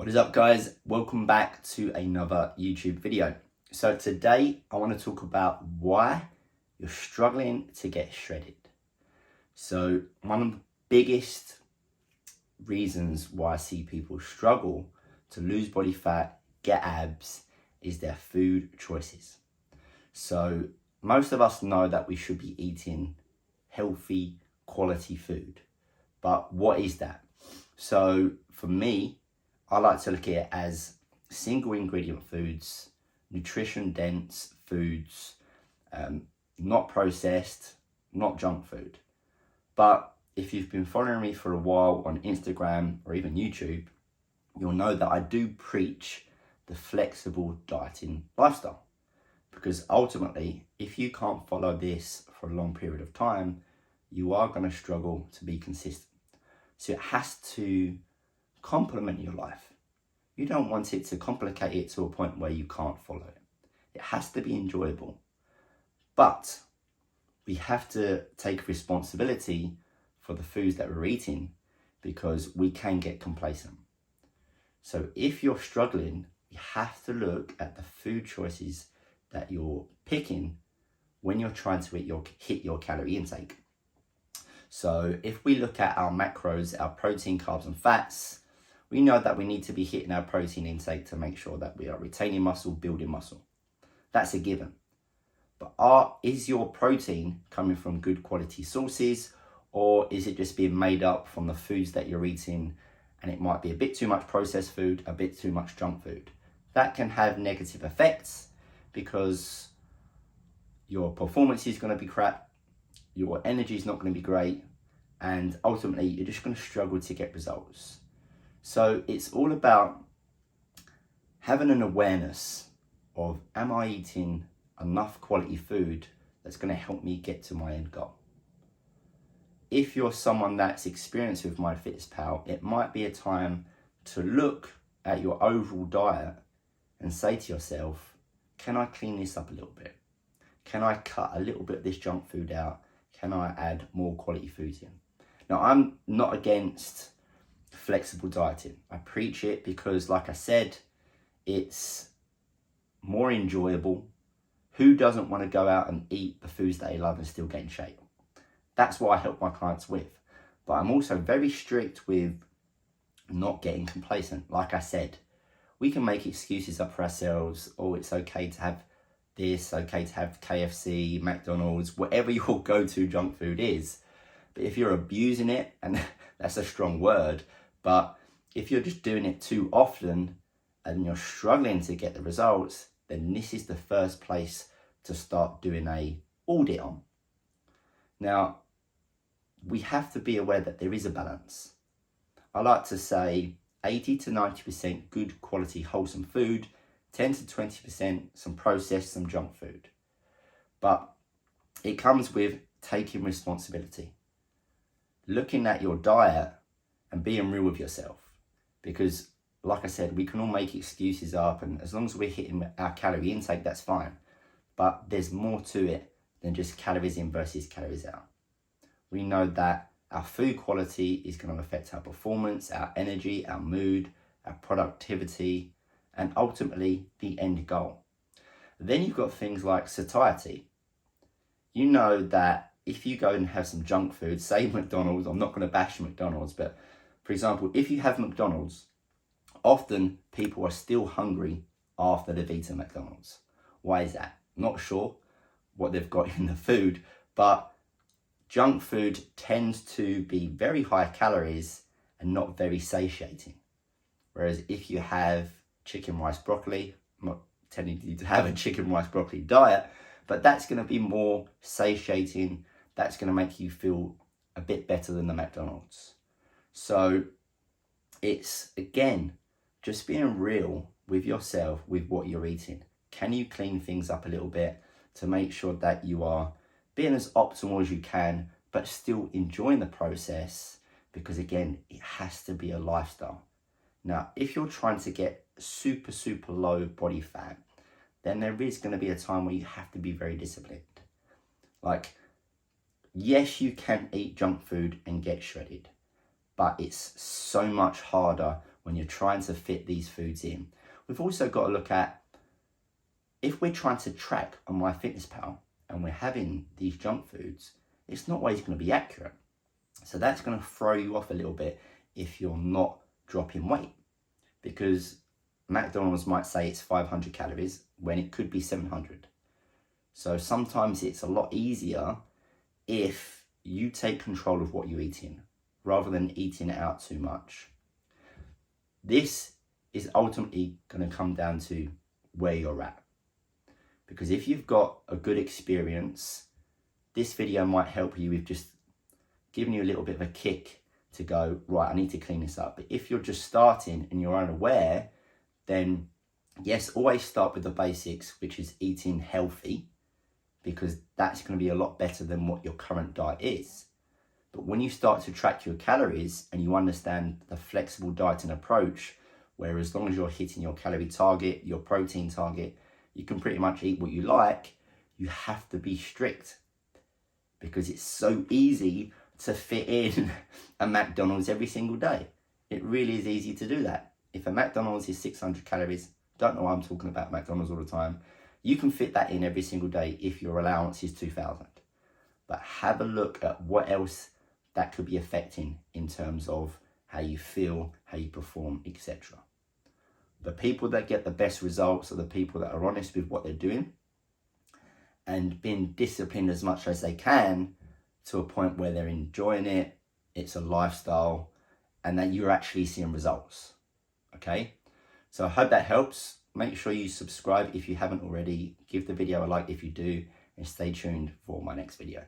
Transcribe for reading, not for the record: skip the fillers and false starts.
What is up, guys? Welcome back to another YouTube video. So today I want to talk about why you're struggling to get shredded. So one of the biggest reasons why I see people struggle to lose body fat, get abs, is their food choices. So most of us know that we should be eating healthy, quality food. But what is that? So for me, I like to look at it as single ingredient foods, nutrition dense foods, not processed, not junk food. But if you've been following me for a while on Instagram or even YouTube, you'll know that I do preach the flexible dieting lifestyle. Because ultimately, if you can't follow this for a long period of time, you are going to struggle to be consistent. So it has to complement your life. You don't want it to complicate it to a point where you can't follow it. It has to be enjoyable. But we have to take responsibility for the foods that we're eating because we can get complacent. So if you're struggling, you have to look at the food choices that you're picking when you're trying to hit your calorie intake. So if we look at our macros, our protein, carbs and fats, we know that we need to be hitting our protein intake to make sure that we are retaining muscle, building muscle. That's a given. But is your protein coming from good quality sources, or is it just being made up from the foods that you're eating, and it might be a bit too much processed food, a bit too much junk food? That can have negative effects because your performance is going to be crap, your energy is not going to be great, and ultimately you're just going to struggle to get results. So it's all about having an awareness of, am I eating enough quality food that's going to help me get to my end goal? If you're someone that's experienced with MyFitnessPal, it might be a time to look at your overall diet and say to yourself, can I clean this up a little bit? Can I cut a little bit of this junk food out? Can I add more quality foods in? Now, I'm not against flexible dieting. I preach it because, like I said, it's more enjoyable. Who doesn't want to go out and eat the foods that they love and still get in shape? That's what I help my clients with. But I'm also very strict with not getting complacent. Like I said, we can make excuses up for ourselves. Oh, it's okay to have this, okay to have KFC, McDonald's, whatever your go-to junk food is. But if you're abusing it, and that's a strong word, but if you're just doing it too often and you're struggling to get the results, then this is the first place to start doing an audit on. Now, we have to be aware that there is a balance. I like to say 80 to 90% good quality wholesome food, 10 to 20% some processed, some junk food. But it comes with taking responsibility, looking at your diet and being real with yourself. Because like I said, we can all make excuses up, and as long as we're hitting our calorie intake, that's fine. But there's more to it than just calories in versus calories out. We know that our food quality is going to affect our performance, our energy, our mood, our productivity, and ultimately the end goal. Then you've got things like satiety. You know that if you go and have some junk food, say McDonald's, I'm not going to bash McDonald's, but for example, if you have McDonald's, often people are still hungry after they've eaten McDonald's. Why is that? Not sure what they've got in the food, but junk food tends to be very high calories and not very satiating. Whereas if you have chicken, rice, broccoli, I'm not telling you to have a chicken, rice, broccoli diet, but that's going to be more satiating. That's going to make you feel a bit better than the McDonald's. So it's, again, just being real with yourself, with what you're eating. Can you clean things up a little bit to make sure that you are being as optimal as you can, but still enjoying the process? Because again, it has to be a lifestyle. Now, if you're trying to get super, super low body fat, then there is going to be a time where you have to be very disciplined. Like, yes, you can eat junk food and get shredded, but it's so much harder when you're trying to fit these foods in. We've also got to look at, if we're trying to track on MyFitnessPal and we're having these junk foods, it's not always going to be accurate. So that's going to throw you off a little bit if you're not dropping weight, because McDonald's might say it's 500 calories when it could be 700. So sometimes it's a lot easier if you take control of what you're eating rather than eating it out too much. This is ultimately going to come down to where you're at. Because if you've got a good experience, this video might help you with just giving you a little bit of a kick to go, right, I need to clean this up. But if you're just starting and you're unaware, then yes, always start with the basics, which is eating healthy, because that's going to be a lot better than what your current diet is. But when you start to track your calories and you understand the flexible dieting approach, where as long as you're hitting your calorie target, your protein target, you can pretty much eat what you like, you have to be strict, because it's so easy to fit in a McDonald's every single day. It really is easy to do that. If a McDonald's is 600 calories, don't know why I'm talking about McDonald's all the time, you can fit that in every single day if your allowance is 2,000. But have a look at what else that could be affecting in terms of how you feel, how you perform, etc. The people that get the best results are the people that are honest with what they're doing and being disciplined as much as they can to a point where they're enjoying it, it's a lifestyle, and that you're actually seeing results. Okay? So I hope that helps. Make sure you subscribe if you haven't already. Give the video a like if you do, and stay tuned for my next video.